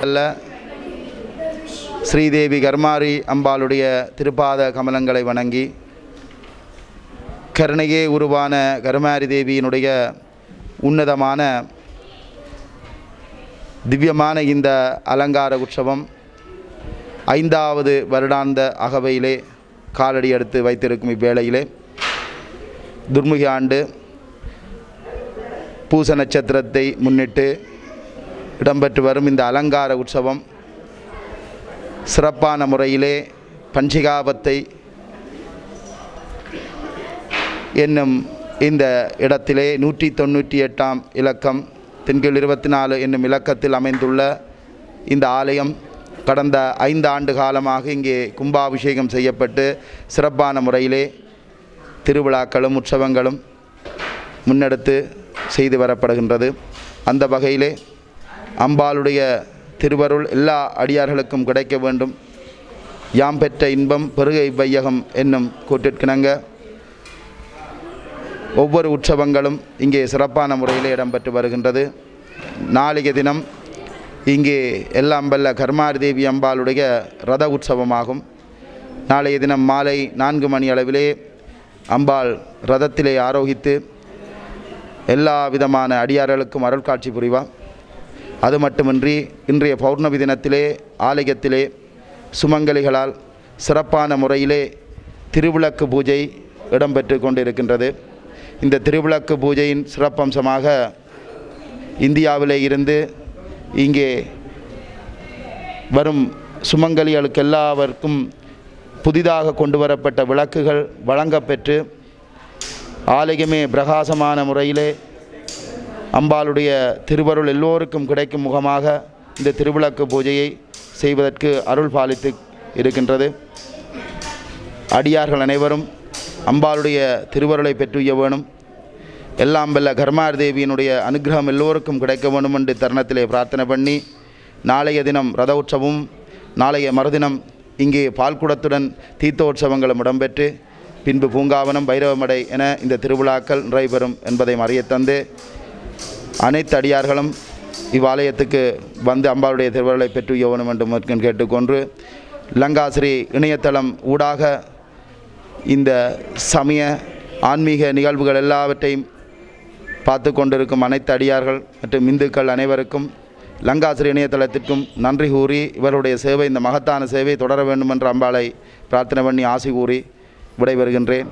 அல்ல ஸ்ரீதேவி கர்மாரி அம்பாளுடைய திருப்பாத கமலங்களை வணங்கி கருணையே உருவான கர்மாரி தேவியினுடைய உன்னதமான திவ்யமான இந்த அலங்கார உற்சவம் 5வது வருடாந்த அகவையிலே காலடி எடுத்து வைத்திருக்கும் இவ்வேளையிலே துர்முகி ஆண்டு பூச நட்சத்திரத்தை முன்னிட்டு இடம்பெற்று வரும் இந்த அலங்கார உற்சவம் சிறப்பான முறையிலே பஞ்சிகாபத்தை என்னும் இந்த இடத்திலே 198ஆம் இலக்கம் தென்கீழ் 24 என்னும் இலக்கத்தில் அமைந்துள்ள இந்த ஆலயம் கடந்த 5 ஆண்டு காலமாக இங்கே கும்பாபிஷேகம் செய்யப்பட்டு சிறப்பான முறையிலே திருவிழாக்களும் உற்சவங்களும் முன்னெடுத்து செய்து வரப்படுகின்றது. அந்த வகையிலே அம்பாளுடைய திருவருள் எல்லா அடியார்களுக்கும் கிடைக்க வேண்டும், யாம் பெற்ற இன்பம் பெருக இவ்வையகம் என்னும் கூற்றிற்கிணங்க ஒவ்வொரு உற்சவங்களும் இங்கே சிறப்பான முறையில் இடம்பெற்று வருகின்றது. நாளைய தினம் இங்கே எல்லாம் வல்ல கர்மாரி தேவி அம்பாளுடைய ரத உற்சவமாகும். நாளைய தினம் மாலை 4 மணி அளவிலே அம்பாள் ரதத்திலே ஆரோகித்து எல்லா விதமான அடியார்களுக்கும் அருள் காட்சி புரிவார். அது மட்டுமின்றி இன்றைய பௌர்ணமி தினத்திலே ஆலயத்திலே சுமங்கலிகளால் சிறப்பான முறையிலே திருவிளக்கு பூஜை இடம்பெற்று கொண்டிருக்கின்றது. இந்த திருவிளக்கு பூஜையின் சிறப்பம்சமாக இந்தியாவிலே இருந்து இங்கே வரும் சுமங்கலிகளுக்கு எல்லாவருக்கும் புதிதாக கொண்டு வரப்பட்ட விளக்குகள் வழங்கப்பெற்று ஆலயமே பிரகாசமான முறையிலே அம்பாளுடைய திருவருள் எல்லோருக்கும் கிடைக்கும் முகமாக இந்த திருவிளக்கு பூஜையை செய்வதற்கு அருள் பாலித்து இருக்கின்றது. அடியார்கள் அனைவரும் அம்பாளுடைய திருவருளை பெற்றுய வேணும், எல்லாம் வல்ல கர்மாரி தேவியினுடைய அனுகிரகம் எல்லோருக்கும் கிடைக்க வேண்டும் என்று தருணத்திலே பிரார்த்தனை பண்ணி நாளைய தினம் ரத உற்சவம், நாளைய மறுதினம் இங்கே பால்குடத்துடன் தீர்த்தோற்சவங்களும் இடம்பெற்று பின்பு பூங்காவனம் பைரவமடை என இந்த திருவிழாக்கள் நிறைவேறும் என்பதை அறியத்தந்து அனைத்து அடியார்களும் இவ்வாலயத்துக்கு வந்து அம்பாளுடைய திருவருளை பெற்று யோவனம் என்று கேட்டுக்கொண்டு லங்காஸ்ரீ இணையதளம் ஊடாக இந்த சமய ஆன்மீக நிகழ்வுகள் எல்லாவற்றையும் பார்த்து கொண்டிருக்கும் அனைத்து அடியார்கள் மற்றும் இந்துக்கள் அனைவருக்கும் லங்காஸ்ரீ இணையதளத்திற்கும் நன்றி கூறி இவருடைய சேவை, இந்த மகத்தான சேவை தொடர வேண்டும் என்ற அம்பாளை பிரார்த்தனை பண்ணி ஆசி கூறி விடைபெறுகின்றேன்.